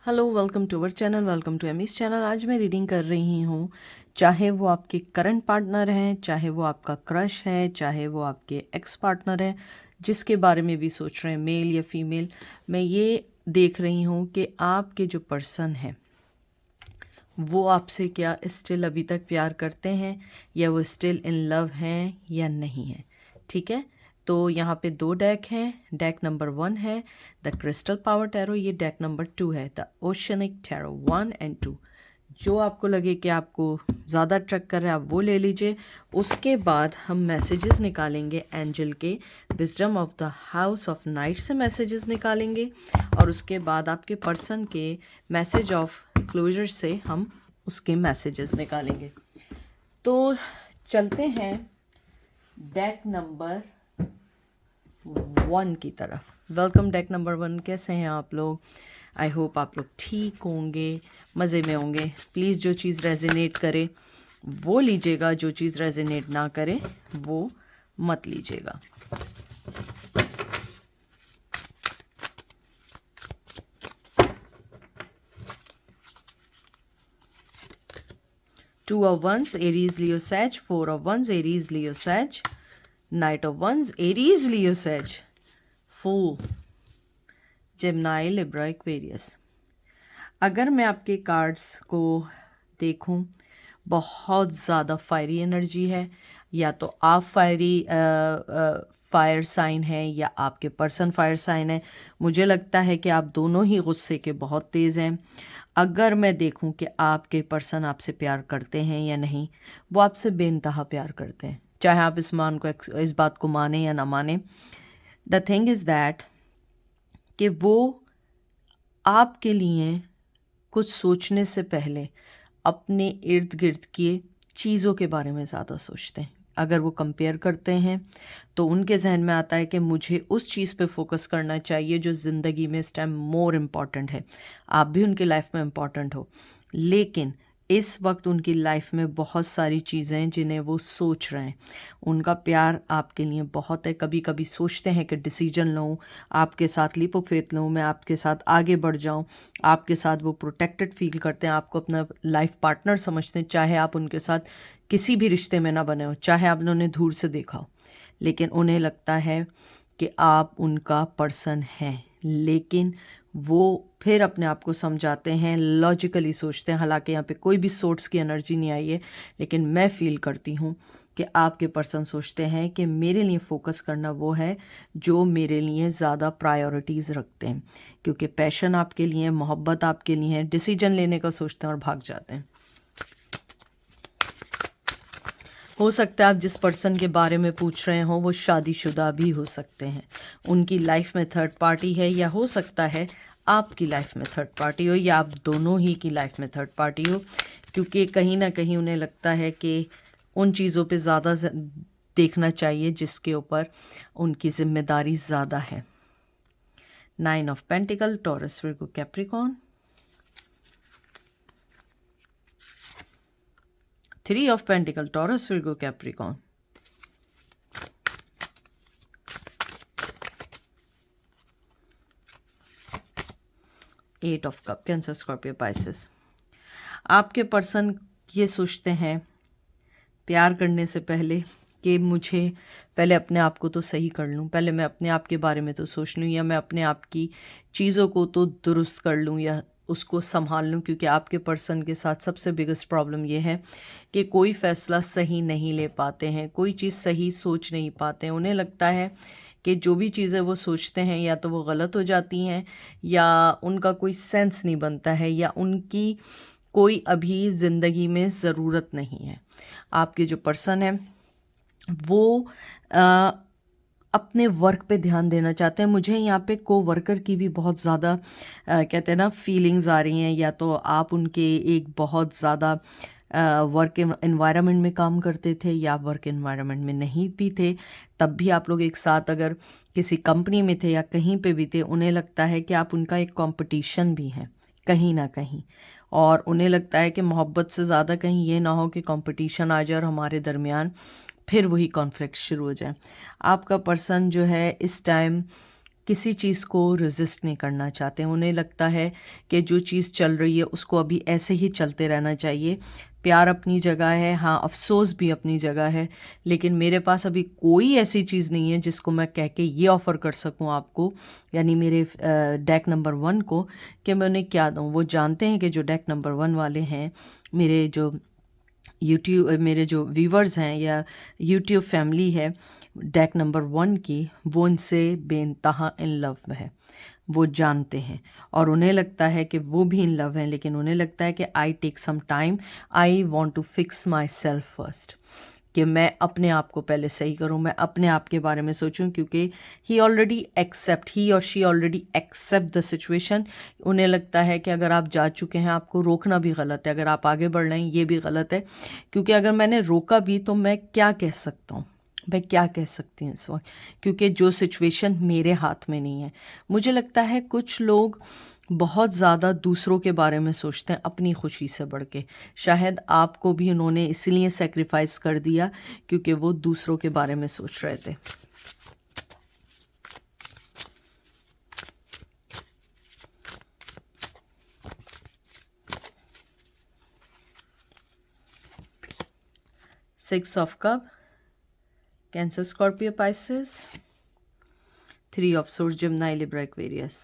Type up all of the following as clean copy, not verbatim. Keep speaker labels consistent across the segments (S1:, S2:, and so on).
S1: Hello, welcome to our channel, welcome to Amy's channel. आज मैं reading कर रही हूँ, चाहे वो आपके करंट पार्टनर हैं, चाहे वो आपका क्रश है, चाहे वो आपके एक्स पार्टनर है, जिसके बारे में भी सोच रहे हैं, मेल या फीमेल। मैं ये देख रही हूँ कि आपके जो पर्सन है वो आपसे क्या स्टिल अभी तक प्यार करते हैं, या वो स्टिल इन लव हैं या नहीं है। ठीक है, तो यहाँ पे दो डेक हैं। डेक नंबर 1 है द क्रिस्टल पावर टैरो, ये डेक नंबर 2 है द ओशनिक टैरो 1 एंड 2। जो आपको लगे कि आपको ज़्यादा अट्रैक्ट कर रहा है आप वो ले लीजिए। उसके बाद हम मैसेजेस निकालेंगे एंजल के, wisdom of the house of night से मैसेजेस निकालेंगे, और उसके बाद आपके पर्सन के मैसेज ऑफ क्लोजर से हम उसके मैसेजेस निकालेंगे। तो चलते हैं डेक नंबर 1 की तरफ। Welcome deck number 1। कैसे हैं आप लोग? आई होप आप लोग ठीक होंगे, मज़े में होंगे। प्लीज़ जो चीज़ रेजोनेट करे वो लीजिएगा, जो चीज़ रेजोनेट ना करे वो मत लीजिएगा। Two of Wands, Aries, Leo, Sag. Four of Wands, Aries, Leo, Sag. Knight of Wands, Aries, Leo, Sag. Fool, Gemini, Libra, Aquarius। अगर मैं आपके कार्ड्स को देखूं, बहुत ज़्यादा फायरी एनर्जी है। या तो आप फायर साइन है या आपके पर्सन फायर साइन है। मुझे लगता है कि आप दोनों ही गुस्से के बहुत तेज़ हैं। अगर मैं देखूं कि आपके पर्सन आपसे प्यार करते हैं या नहीं, वो आपसे बेइंतहा प्यार करते हैं, चाहे आप इस बात को माने या ना माने। द थिंग इज़ दैट कि वो आपके लिए कुछ सोचने से पहले अपने इर्द गिर्द की चीज़ों के बारे में ज़्यादा सोचते हैं। अगर वो कंपेयर करते हैं तो उनके जहन में आता है कि मुझे उस चीज़ पे फोकस करना चाहिए जो ज़िंदगी में इस टाइम मोर इम्पॉर्टेंट है। आप भी उनकी लाइफ में इम्पॉर्टेंट हो, लेकिन इस वक्त उनकी लाइफ में बहुत सारी चीज़ें हैं जिन्हें वो सोच रहे हैं। उनका प्यार आपके लिए बहुत है। कभी कभी सोचते हैं कि डिसीजन लूँ, आपके साथ लीप ऑफ फेथ लूँ, मैं आपके साथ आगे बढ़ जाऊँ। आपके साथ वो प्रोटेक्टेड फील करते हैं, आपको अपना लाइफ पार्टनर समझते हैं, चाहे आप उनके साथ किसी भी रिश्ते में ना बने हो, चाहे आपने उन्हें दूर से देखा हो। लेकिन उन्हें लगता है कि आप उनका पर्सन हैं। लेकिन वो फिर अपने आप को समझाते हैं, लॉजिकली सोचते हैं। हालांकि यहाँ पे कोई भी सोर्स की एनर्जी नहीं आई है, लेकिन मैं फील करती हूँ कि आपके पर्सन सोचते हैं कि मेरे लिए फोकस करना वो है जो मेरे लिए ज़्यादा प्रायोरिटीज़ रखते हैं, क्योंकि पैशन आपके लिए, मोहब्बत आपके लिए है, डिसीजन लेने का सोचते हैं और भाग जाते हैं। हो सकता है आप जिस पर्सन के बारे में पूछ रहे हो वो शादीशुदा भी हो सकते हैं, उनकी लाइफ में थर्ड पार्टी है, या हो सकता है आपकी लाइफ में थर्ड पार्टी हो, या आप दोनों ही की लाइफ में थर्ड पार्टी हो। क्योंकि कहीं ना कहीं उन्हें लगता है कि उन चीज़ों पे ज़्यादा देखना चाहिए जिसके ऊपर उनकी जिम्मेदारी ज़्यादा है। 9 of pentacle, taurus, Virgo, Capricorn. 3 of Pentacle, Taurus, Virgo, Capricorn. 8 of Cup, Cancer, Scorpio, Pisces। आपके पर्सन ये सोचते हैं प्यार करने से पहले कि मुझे पहले अपने आप को तो सही कर लूँ, पहले मैं अपने आप के बारे में तो सोच लूँ, या मैं अपने आप की चीज़ों को तो दुरुस्त कर लूँ या उसको संभाल लूँ। क्योंकि आपके पर्सन के साथ सबसे बिगेस्ट प्रॉब्लम ये है कि कोई फ़ैसला सही नहीं ले पाते हैं, कोई चीज़ सही सोच नहीं पाते हैं। उन्हें लगता है कि जो भी चीज़ें वो सोचते हैं या तो वो गलत हो जाती हैं, या उनका कोई सेंस नहीं बनता है, या उनकी कोई अभी ज़िंदगी में ज़रूरत नहीं है। आपके जो पर्सन है वो अपने वर्क पे ध्यान देना चाहते हैं। मुझे यहाँ पे को वर्कर की भी बहुत ज़्यादा कहते हैं ना फीलिंग्स आ रही हैं। या तो आप उनके एक बहुत ज़्यादा वर्क एनवायरनमेंट में काम करते थे, या वर्क एनवायरनमेंट में नहीं भी थे, तब भी आप लोग एक साथ अगर किसी कंपनी में थे या कहीं पे भी थे, उन्हें लगता है कि आप उनका एक कंपटीशन भी हैं कहीं ना कहीं। और उन्हें लगता है कि मोहब्बत से ज़्यादा कहीं ये ना हो कि कंपटीशन आ जाए और हमारे दरमियान फिर वही कॉन्फ्लिक्ट शुरू हो जाए। आपका पर्सन जो है इस टाइम किसी चीज़ को रेजिस्ट नहीं करना चाहते। उन्हें लगता है कि जो चीज़ चल रही है उसको अभी ऐसे ही चलते रहना चाहिए। प्यार अपनी जगह है, हाँ अफसोस भी अपनी जगह है, लेकिन मेरे पास अभी कोई ऐसी चीज़ नहीं है जिसको मैं कह के ये ऑफ़र कर सकूं आपको, यानी मेरे डेक नंबर 1 को, कि मैं उन्हें क्या दूं। वो जानते हैं कि जो डेक नंबर 1 वाले हैं, मेरे जो मेरे जो व्यूवर्स हैं या यूट्यूब फैमिली है डेक नंबर 1 की, वो उनसे बेइंतहा इन लव में है। वो जानते हैं और उन्हें लगता है कि वो भी इन लव हैं, लेकिन उन्हें लगता है कि I take some time, I want to fix myself first, कि मैं अपने आप को पहले सही करूं, मैं अपने आप के बारे में सोचूं, क्योंकि he or she already accept the situation. उन्हें लगता है कि अगर आप जा चुके हैं, आपको रोकना भी गलत है, अगर आप आगे बढ़ रहे हैं ये भी गलत है, क्योंकि अगर मैंने रोका भी तो मैं क्या कह सकता हूँ, मैं क्या कह सकती हूँ इस वक्त, क्योंकि जो सिचुएशन मेरे हाथ में नहीं है। मुझे लगता है कुछ लोग बहुत ज़्यादा दूसरों के बारे में सोचते हैं अपनी खुशी से बढ़ के। शायद आपको भी उन्होंने इसलिए सेक्रीफाइस कर दिया क्योंकि वो दूसरों के बारे में सोच रहे थे। Six of cup, Cancer, Scorpio, Pisces, 3 of swords, Gemini, Libra, Aquarius.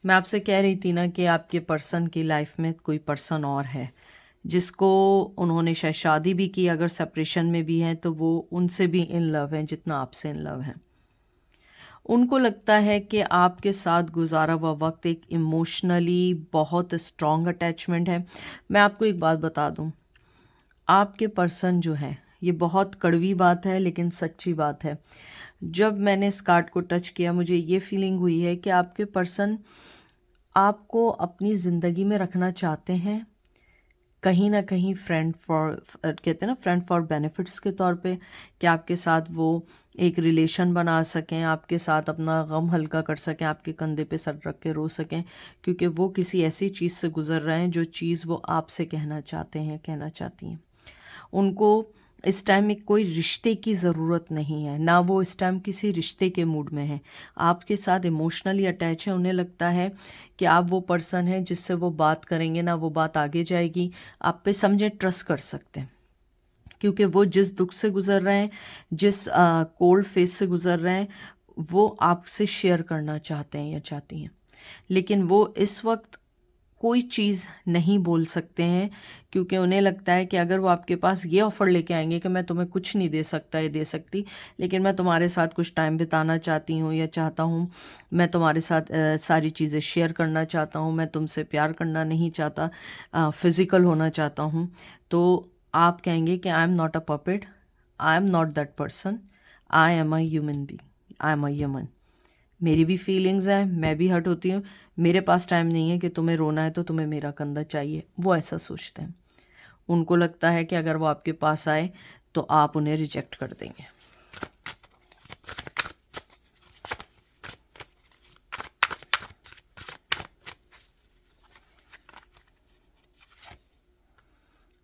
S1: मैं आपसे कह रही थी ना कि आपके पर्सन की लाइफ में कोई पर्सन और है जिसको उन्होंने शायद शादी भी की, अगर सेपरेशन में भी हैं तो वो उनसे भी इन लव हैं जितना आपसे इन लव हैं। उनको लगता है कि आपके साथ गुजारा हुआ वक्त एक इमोशनली बहुत स्ट्रॉन्ग अटैचमेंट है। मैं आपको एक बात बता दूं, आपके पर्सन जो है, ये बहुत कड़वी बात है लेकिन सच्ची बात है। जब मैंने इस कार्ड को टच किया मुझे ये फीलिंग हुई है कि आपके पर्सन आपको अपनी ज़िंदगी में रखना चाहते हैं, कहीं ना कहीं कहते हैं ना फ्रेंड फॉर बेनिफिट्स के तौर पे, कि आपके साथ वो एक रिलेशन बना सकें, आपके साथ अपना गम हल्का कर सकें, आपके कंधे पे सर रख के रो सकें, क्योंकि वो किसी ऐसी चीज़ से गुजर रहे हैं जो चीज़ वो आपसे कहना चाहते हैं, कहना चाहती हैं। उनको इस टाइम में कोई रिश्ते की ज़रूरत नहीं है, ना वो इस टाइम किसी रिश्ते के मूड में है, आपके साथ इमोशनली अटैच है। उन्हें लगता है कि आप वो पर्सन है जिससे वो बात करेंगे ना वो बात आगे जाएगी, आप पे समझे ट्रस्ट कर सकते हैं, क्योंकि वो जिस दुख से गुज़र रहे हैं, जिस कोल्ड फेस से गुज़र रहे हैं, वो आपसे शेयर करना चाहते हैं या चाहती हैं, लेकिन वो इस वक्त कोई चीज़ नहीं बोल सकते हैं, क्योंकि उन्हें लगता है कि अगर वो आपके पास ये ऑफ़र लेके आएंगे कि मैं तुम्हें कुछ नहीं दे सकता या दे सकती, लेकिन मैं तुम्हारे साथ कुछ टाइम बिताना चाहती हूँ या चाहता हूँ, मैं तुम्हारे साथ सारी चीज़ें शेयर करना चाहता हूँ, मैं तुमसे प्यार करना नहीं चाहता, फिज़िकल होना चाहता हूँ, तो आप कहेंगे कि I am not a puppet, I am not that person, I am a human being, I am a human. मेरी भी फीलिंग्स हैं, मैं भी हर्ट होती हूँ, मेरे पास टाइम नहीं है कि तुम्हें रोना है तो तुम्हें मेरा कंधा चाहिए। वो ऐसा सोचते हैं। उनको लगता है कि अगर वो आपके पास आए तो आप उन्हें रिजेक्ट कर देंगे।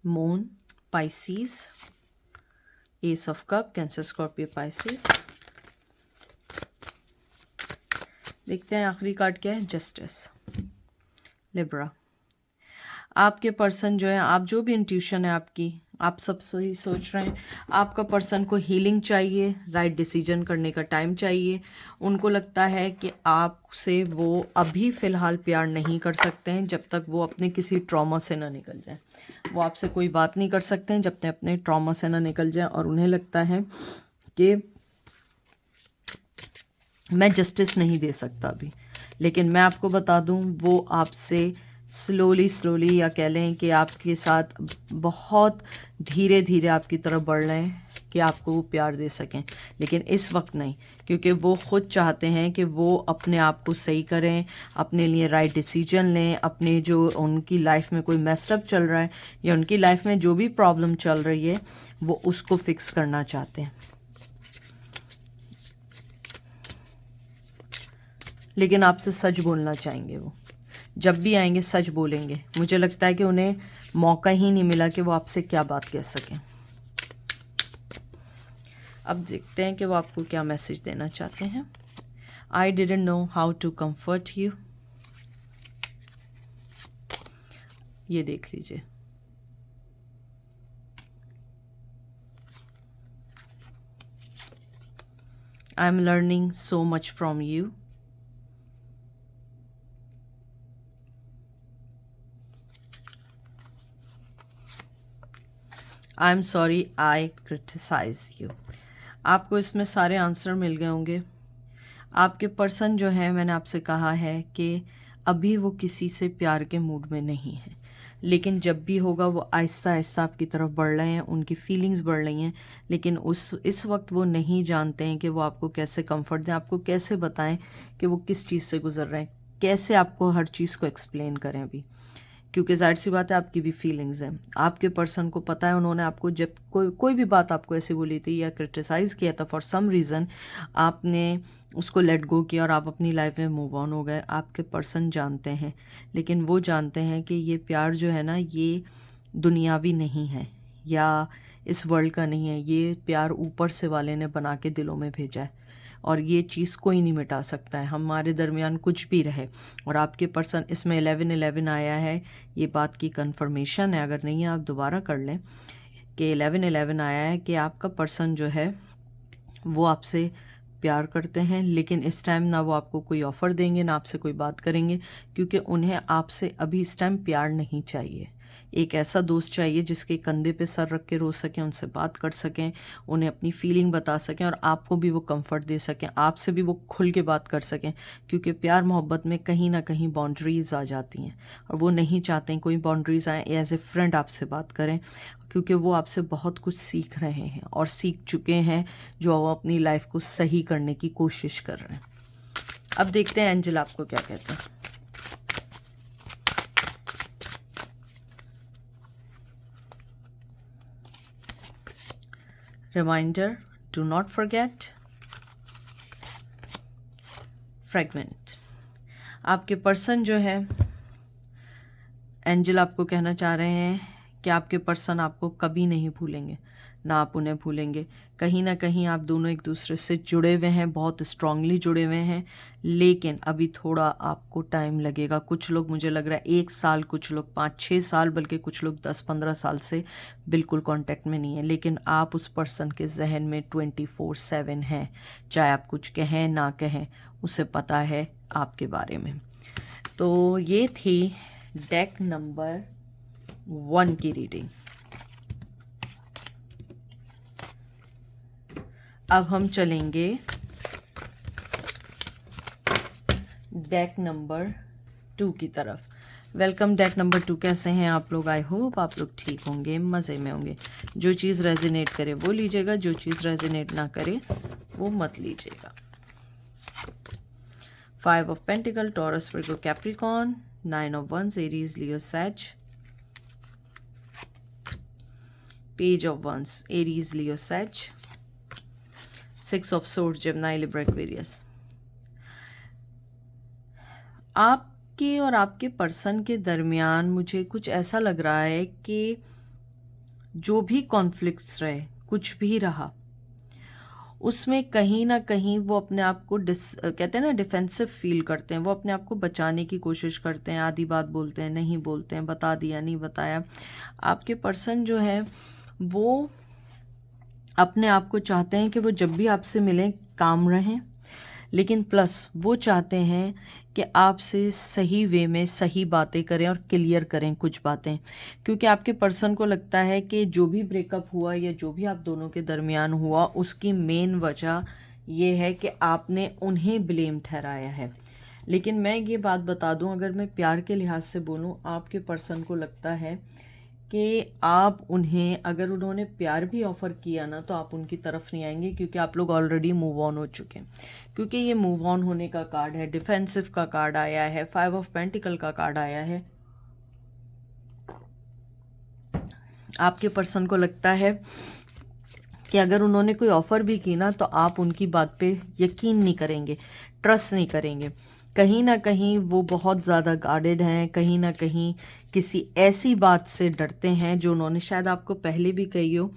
S1: Moon, Pisces, S of cup, Cancer, Scorpio, Pisces. देखते हैं आखिरी कार्ड क्या है, जस्टिस, लिब्रा। आपके पर्सन जो है, आप जो भी इंट्यूशन है आपकी, आप सब सही सोच रहे हैं। आपका पर्सन को हीलिंग चाहिए, राइट डिसीजन करने का टाइम चाहिए। उनको लगता है कि आपसे वो अभी फ़िलहाल प्यार नहीं कर सकते हैं जब तक वो अपने किसी ट्रॉमा से ना निकल जाए। वो आपसे कोई बात नहीं कर सकते हैं जब तक अपने ट्रॉमा से ना निकल जाए, और उन्हें लगता है कि मैं जस्टिस नहीं दे सकता अभी। लेकिन मैं आपको बता दूं, वो आपसे स्लोली या कह लें कि आपके साथ बहुत धीरे धीरे आपकी तरफ बढ़ रहे हैं कि आपको वो प्यार दे सकें, लेकिन इस वक्त नहीं, क्योंकि वो खुद चाहते हैं कि वो अपने आप को सही करें, अपने लिए राइट डिसीजन लें, अपने जो उनकी लाइफ में कोई मेसअप चल रहा है या उनकी लाइफ में जो भी प्रॉब्लम चल रही है वो उसको फिक्स करना चाहते हैं। लेकिन आपसे सच बोलना चाहेंगे, वो जब भी आएंगे सच बोलेंगे। मुझे लगता है कि उन्हें मौका ही नहीं मिला कि वो आपसे क्या बात कह सकें। अब देखते हैं कि वो आपको क्या मैसेज देना चाहते हैं। I didn't know how to comfort you. ये देख लीजिए। I am learning so much from you. I am sorry I criticize you. आपको इसमें सारे आंसर मिल गए होंगे। आपके पर्सन जो है, मैंने आपसे कहा है कि अभी वो किसी से प्यार के मूड में नहीं है, लेकिन जब भी होगा वो आहिस्ता आहिस्ता आपकी तरफ बढ़ रहे हैं, उनकी फीलिंग्स बढ़ रही हैं, लेकिन इस वक्त वो नहीं जानते हैं कि वो आपको कैसे कंफर्ट दें, आपको कैसे बताएं कि वो किस चीज़ से गुजर रहे हैं, कैसे आपको हर चीज़ को एक्सप्लेन करें अभी। क्योंकि जाहिर सी बात है, आपकी भी फीलिंग्स हैं। आपके पर्सन को पता है, उन्होंने आपको जब कोई भी बात आपको ऐसी बोली थी या क्रिटिसाइज़ किया था, फॉर सम रीज़न आपने उसको लेट गो किया और आप अपनी लाइफ में मूव ऑन हो गए। आपके पर्सन जानते हैं, लेकिन वो जानते हैं कि ये प्यार जो है ना, ये दुनियावी नहीं है या इस वर्ल्ड का नहीं है। ये प्यार ऊपर से वाले ने बना के दिलों में भेजा है और ये चीज़ कोई नहीं मिटा सकता है, हमारे दरमियान कुछ भी रहे। और आपके पर्सन, इसमें 11-11 आया है, ये बात की कंफर्मेशन है, अगर नहीं है आप दोबारा कर लें कि 11-11 आया है कि आपका पर्सन जो है वो आपसे प्यार करते हैं, लेकिन इस टाइम ना वो आपको कोई ऑफ़र देंगे ना आपसे कोई बात करेंगे, क्योंकि उन्हें आपसे अभी इस टाइम प्यार नहीं चाहिए। एक ऐसा दोस्त चाहिए जिसके कंधे पे सर रख के रो सकें, उनसे बात कर सकें, उन्हें अपनी फीलिंग बता सकें और आपको भी वो कंफर्ट दे सकें, आपसे भी वो खुल के बात कर सकें। क्योंकि प्यार मोहब्बत में कहीं ना कहीं बाउंड्रीज़ आ जाती हैं और वो नहीं चाहते हैं कोई बाउंड्रीज़ आए, एज ए फ्रेंड आपसे बात करें, क्योंकि वो आपसे बहुत कुछ सीख रहे हैं और सीख चुके हैं, जो वो अपनी लाइफ को सही करने की कोशिश कर रहे हैं। अब देखते हैं एंजल आपको क्या कहते हैं। Reminder, do not forget. Fragment. आपके पर्सन जो है, एंजल आपको कहना चाह रहे हैं कि आपके पर्सन आपको कभी नहीं भूलेंगे, ना आप उन्हें भूलेंगे। कहीं ना कहीं आप दोनों एक दूसरे से जुड़े हुए हैं, बहुत स्ट्रांगली जुड़े हुए हैं, लेकिन अभी थोड़ा आपको टाइम लगेगा। कुछ लोग, मुझे लग रहा है 1 साल, कुछ लोग 5-6 साल, बल्कि कुछ लोग 10-15 साल से बिल्कुल कांटेक्ट में नहीं है, लेकिन आप उस पर्सन के जहन में 24/7 हैं। चाहे आप कुछ कहें ना कहें, उसे पता है आपके बारे में। तो ये थी डेक नंबर 1 की रीडिंग। अब हम चलेंगे डेक नंबर 2 की तरफ। Welcome deck number 2। कैसे हैं आप लोग? आई होप आप लोग ठीक होंगे, मज़े में होंगे। जो चीज़ रेजोनेट करे वो लीजिएगा, जो चीज़ रेजोनेट ना करे वो मत लीजिएगा। 5 of pentacle, Taurus, Virgo, Capricorn. 9 of wands, Aries, Leo, Sag. Page of wands, Aries, Leo, Sag. 6 of swords, Gemini, Libra, Aquarius. आपके और आपके पर्सन के दरमियान मुझे कुछ ऐसा लग रहा है कि जो भी कॉन्फ्लिक्ट्स रहे, कुछ भी रहा, उसमें कहीं ना कहीं वो अपने आप को कहते हैं ना, डिफेंसिव फील करते हैं। वो अपने आप को बचाने की कोशिश करते हैं, आधी बात बोलते हैं, नहीं बोलते हैं, बता दिया नहीं बताया। आपके पर्सन जो है वो अपने आप को चाहते हैं कि वो जब भी आपसे मिलें काम रहें, लेकिन प्लस वो चाहते हैं कि आपसे सही वे में सही बातें करें और क्लियर करें कुछ बातें। क्योंकि आपके पर्सन को लगता है कि जो भी ब्रेकअप हुआ या जो भी आप दोनों के दरमियान हुआ, उसकी मेन वजह ये है कि आपने उन्हें ब्लेम ठहराया है। लेकिन मैं ये बात बता दूं, अगर मैं प्यार के लिहाज से बोलूं, आपके पर्सन को लगता है कि आप उन्हें, अगर उन्होंने प्यार भी ऑफ़र किया ना, तो आप उनकी तरफ नहीं आएंगे, क्योंकि आप लोग ऑलरेडी मूव ऑन हो चुके हैं। क्योंकि ये मूव ऑन होने का कार्ड है, डिफेंसिव का कार्ड आया है, 5 ऑफ पेंटिकल का कार्ड आया है। आपके पर्सन को लगता है कि अगर उन्होंने कोई ऑफ़र भी की ना, तो आप उनकी बात पे यकीन नहीं करेंगे, ट्रस्ट नहीं करेंगे। कहीं ना कहीं वो बहुत ज़्यादा गार्डेड हैं, कहीं ना कहीं किसी ऐसी बात से डरते हैं जो उन्होंने शायद आपको पहले भी कही हो,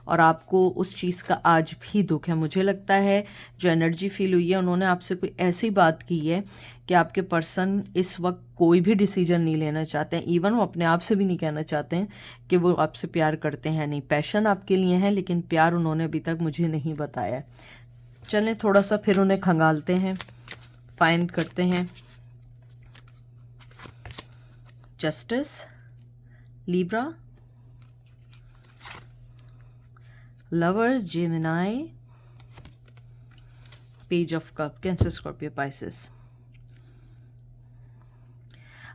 S1: और आपको उस चीज़ का आज भी दुख है। मुझे लगता है जो एनर्जी फील हुई है, उन्होंने आपसे कोई ऐसी बात की है कि आपके पर्सन इस वक्त कोई भी डिसीजन नहीं लेना चाहते हैं। इवन वो अपने आप से भी नहीं कहना चाहते हैं कि वो आपसे प्यार करते हैं नहीं। पैशन आपके लिए है, लेकिन प्यार उन्होंने अभी तक मुझे नहीं बताया है। चलें थोड़ा सा फिर उन्हें खंगालते हैं, फाइंड करते हैं। Justice, Libra, lovers, Gemini, page of cup, Cancer, Scorpio, Pisces.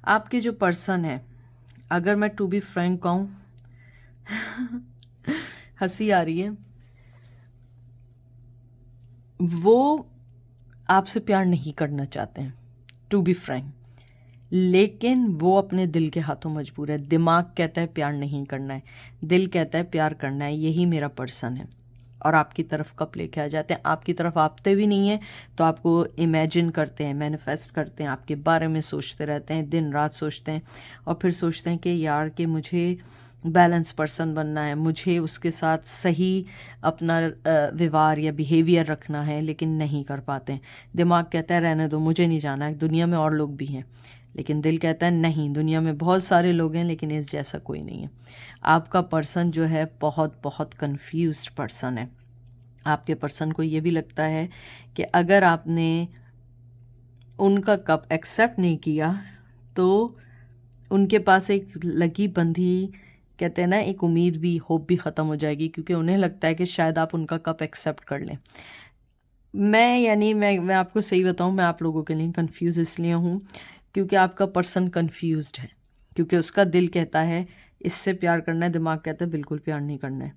S1: आपके जो पर्सन है, अगर मैं टू बी फ्रैंक कहूँ हंसी आ रही है, वो आपसे प्यार नहीं करना चाहते हैं, टू बी फ्रैंक, लेकिन वो अपने दिल के हाथों मजबूर है। दिमाग कहता है प्यार नहीं करना है, दिल कहता है प्यार करना है। यही मेरा पर्सन है। और आपकी तरफ कब लेके आ जाते हैं, आपकी तरफ आते भी नहीं है तो आपको इमेजिन करते हैं, मैनिफेस्ट करते हैं, आपके बारे में सोचते रहते हैं, दिन रात सोचते हैं, और फिर सोचते हैं कि यार कि मुझे बैलेंस पर्सन बनना है, मुझे उसके साथ सही अपना व्यवहार या बिहेवियर रखना है, लेकिन नहीं कर पाते हैं। दिमाग कहता है रहने दो, मुझे नहीं जाना है, दुनिया में और लोग भी हैं। लेकिन दिल कहता है नहीं, दुनिया में बहुत सारे लोग हैं लेकिन इस जैसा कोई नहीं है। आपका पर्सन जो है बहुत बहुत कंफ्यूज्ड पर्सन है। आपके पर्सन को ये भी लगता है कि अगर आपने उनका कप एक्सेप्ट नहीं किया तो उनके पास एक लगी बंधी, कहते हैं ना, एक उम्मीद भी, होप भी ख़त्म हो जाएगी, क्योंकि उन्हें लगता है कि शायद आप उनका कप एक्सेप्ट कर लें। मैं आपको सही बताऊं, मैं आप लोगों के लिए कंफ्यूज इसलिए हूँ क्योंकि आपका पर्सन कंफ्यूज्ड है, क्योंकि उसका दिल कहता है इससे प्यार करना है, दिमाग कहता है बिल्कुल प्यार नहीं करना है,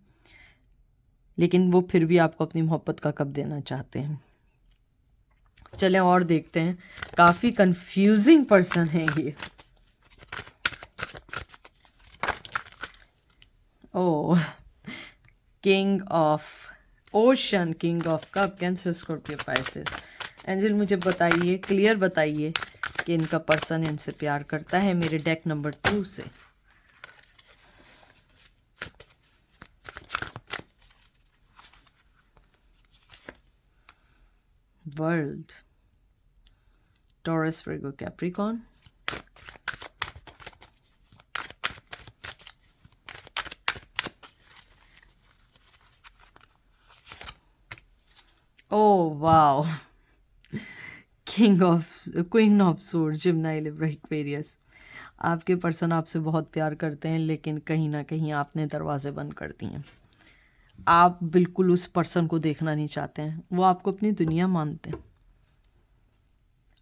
S1: लेकिन वो फिर भी आपको अपनी मोहब्बत का कप देना चाहते हैं। चलें और देखते हैं, काफ़ी कंफ्यूजिंग पर्सन है ये। Oh, king of ocean, king of cup, Cancer, Scorpio, Pisces. Angel मुझे बताइए, क्लियर बताइए कि इनका पर्सन इनसे प्यार करता है मेरे डेक नंबर 2 से। World, Taurus, Virgo, Capricorn, oh wow, king of queen of swords, Gemini, Libra, Aquarius. आपके पर्सन आपसे बहुत प्यार करते हैं, लेकिन कहीं ना कहीं आपने दरवाजे बंद कर दिए हैं। आप बिल्कुल उस पर्सन को देखना नहीं चाहते हैं, वो आपको अपनी दुनिया मानते हैं।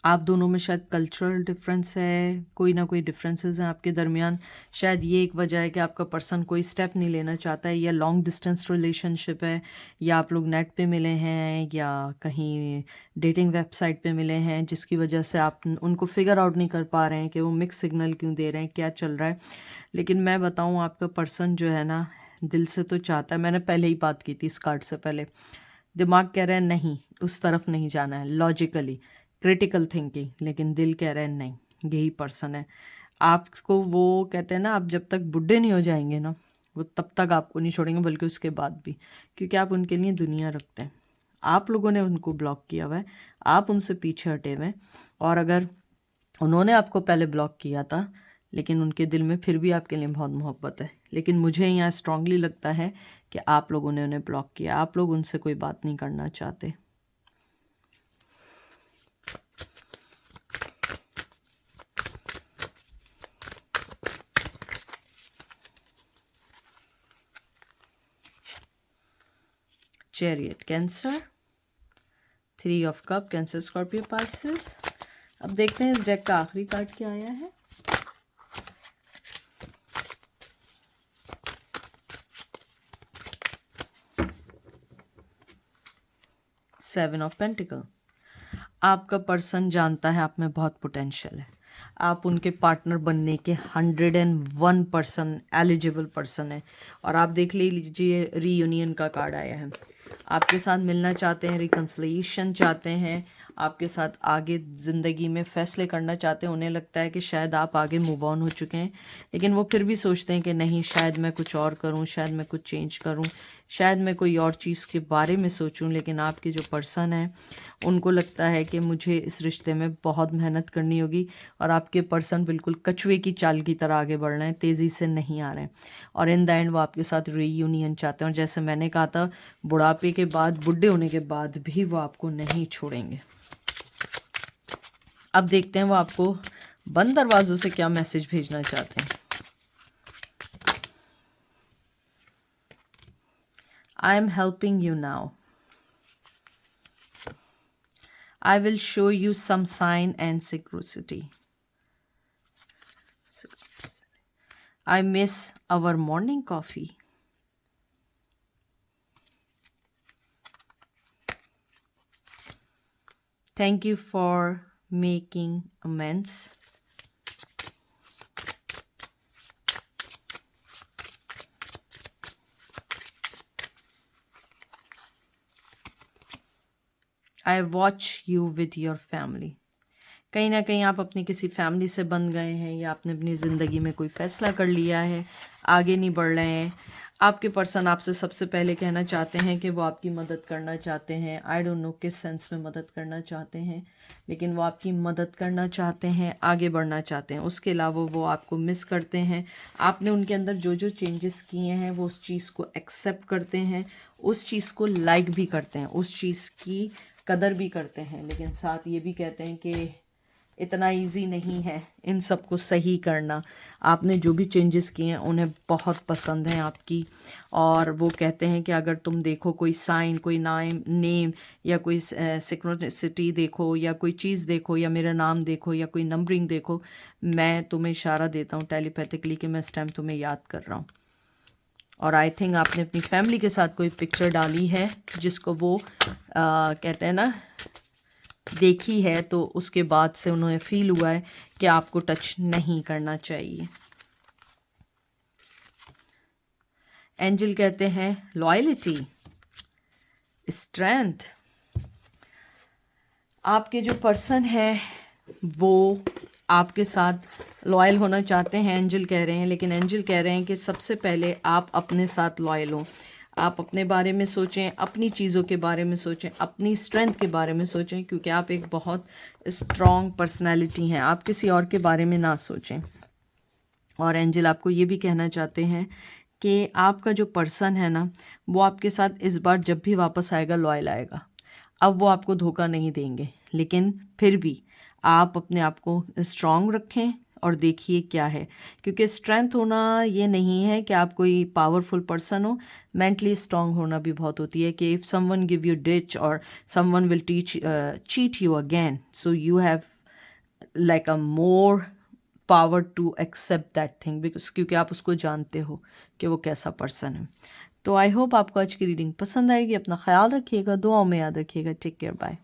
S1: आप दोनों में शायद कल्चरल डिफरेंस है, कोई ना कोई डिफरेंसेस हैं आपके दरमियान। शायद ये एक वजह है कि आपका पर्सन कोई स्टेप नहीं लेना चाहता है, या लॉन्ग डिस्टेंस रिलेशनशिप है, या आप लोग नेट पे मिले हैं, या कहीं डेटिंग वेबसाइट पे मिले हैं, जिसकी वजह से आप उनको फिगर आउट नहीं कर पा रहे हैं कि वो मिक्स सिग्नल क्यों दे रहे हैं, क्या चल रहा है। लेकिन मैं बताऊँ, आपका पर्सन जो है ना, दिल से तो चाहता है। मैंने पहले ही बात की थी इस कार्ड से पहले। दिमाग कह रहा है नहीं, उस तरफ नहीं जाना है, लॉजिकली क्रिटिकल थिंकिंग, लेकिन दिल कह रहा है नहीं, यही पर्सन है आपको। वो कहते हैं ना, आप जब तक बुढ़े नहीं हो जाएंगे ना, वो तब तक आपको नहीं छोड़ेंगे, बल्कि उसके बाद भी, क्योंकि आप उनके लिए दुनिया रखते हैं। आप लोगों ने उनको ब्लॉक किया हुआ है, आप उनसे पीछे हटे हुए हैं। और अगर उन्होंने आपको पहले ब्लॉक किया था, लेकिन उनके दिल में फिर भी आपके लिए बहुत मोहब्बत है। लेकिन मुझे यहाँ स्ट्रांगली लगता है कि आप लोगों ने उन्हें ब्लॉक किया, आप लोग उनसे कोई बात नहीं करना चाहते। Chariot, cancer, 3 of cup, Cancer, Scorpio, Pisces. अब देखते हैं इस डेक का आखिरी कार्ड क्या आया है। Seven of pentacle. आपका पर्सन जानता है आप में बहुत पोटेंशियल है, आप उनके पार्टनर बनने के 101% एलिजिबल पर्सन है। और आप देख लीजिए, रीयूनियन का कार्ड आया है। आपके साथ मिलना चाहते हैं, रिकन्सिलिएशन चाहते हैं, आपके साथ आगे ज़िंदगी में फ़ैसले करना चाहते हैं। उन्हें लगता है कि शायद आप आगे मूव ऑन हो चुके हैं, लेकिन वो फिर भी सोचते हैं कि नहीं, शायद मैं कुछ और करूं, शायद मैं कुछ चेंज करूं, शायद मैं कोई और चीज़ के बारे में सोचूं। लेकिन आपके जो पर्सन है उनको लगता है कि मुझे इस रिश्ते में बहुत मेहनत करनी होगी, और आपके पर्सन बिल्कुल कछुए की चाल की तरह आगे बढ़ रहे हैं, तेज़ी से नहीं आ रहे हैं। और इन द एंड वो आपके साथ रीयूनियन चाहते हैं, और जैसे मैंने कहा था, बुढ़ापे के बाद, बुढ़े होने के बाद भी वो आपको नहीं छोड़ेंगे। अब देखते हैं वो आपको बंद दरवाजों से क्या मैसेज भेजना चाहते हैं। I am helping you now. I will show you some sign and synchronicity. I miss our morning coffee. Thank you for making amends. I watch you with your family. कहीं ना कहीं आप अपनी किसी फैमिली से बंध गए हैं, या आपने अपनी ज़िंदगी में कोई फ़ैसला कर लिया है, आगे नहीं बढ़ रहे हैं। आपके पर्सन आपसे सबसे पहले कहना चाहते हैं कि वो आपकी मदद करना चाहते हैं। आई डोंट नो किस सेंस में मदद करना चाहते हैं, लेकिन वो आपकी मदद करना चाहते हैं, आगे बढ़ना चाहते हैं। उसके अलावा वो आपको मिस करते हैं। आपने उनके अंदर जो जो चेंजेस किए हैं वो उस चीज़ को एक्सेप्ट करते हैं, उस चीज़ को लाइक भी करते हैं, उस चीज़ की कदर भी करते हैं, लेकिन साथ ये भी कहते हैं कि इतना इजी नहीं है इन सब को सही करना। आपने जो भी चेंजेस किए हैं उन्हें बहुत पसंद हैं आपकी, और वो कहते हैं कि अगर तुम देखो कोई साइन, कोई नेम या कोई सिक्रोनिसिटी देखो, या कोई चीज़ देखो, या मेरा नाम देखो, या कोई नंबरिंग देखो, मैं तुम्हें इशारा देता हूँ टेलीपैथिकली कि मैं इस टाइम तुम्हें याद कर रहा हूँ। और आई थिंक आपने अपनी फैमिली के साथ कोई पिक्चर डाली है जिसको वो कहते हैं ना, देखी है, तो उसके बाद से उन्हें फील हुआ है कि आपको टच नहीं करना चाहिए। एंजल कहते हैं लॉयल्टी, स्ट्रेंथ। आपके जो पर्सन है वो आपके साथ लॉयल होना चाहते हैं, एंजल कह रहे हैं, लेकिन एंजल कह रहे हैं कि सबसे पहले आप अपने साथ लॉयल हो। आप अपने बारे में सोचें, अपनी चीज़ों के बारे में सोचें, अपनी स्ट्रेंथ के बारे में सोचें, क्योंकि आप एक बहुत स्ट्रॉन्ग पर्सनैलिटी हैं। आप किसी और के बारे में ना सोचें। और एंजल आपको ये भी कहना चाहते हैं कि आपका जो पर्सन है ना, वो आपके साथ इस बार जब भी वापस आएगा लॉयल आएगा। अब वो आपको धोखा नहीं देंगे, लेकिन फिर भी आप अपने आप को स्ट्रॉन्ग रखें और देखिए क्या है, क्योंकि स्ट्रेंथ होना ये नहीं है कि आप कोई पावरफुल पर्सन हो। मेंटली स्ट्रॉन्ग होना भी बहुत होती है कि if someone give you ditch और someone will cheat you again, so you have like a more power to accept that thing, because क्योंकि आप उसको जानते हो कि वो कैसा पर्सन है। तो आई होप आपको आज की रीडिंग पसंद आएगी। अपना ख्याल रखिएगा, दुआओं में याद रखिएगा। Take care, bye.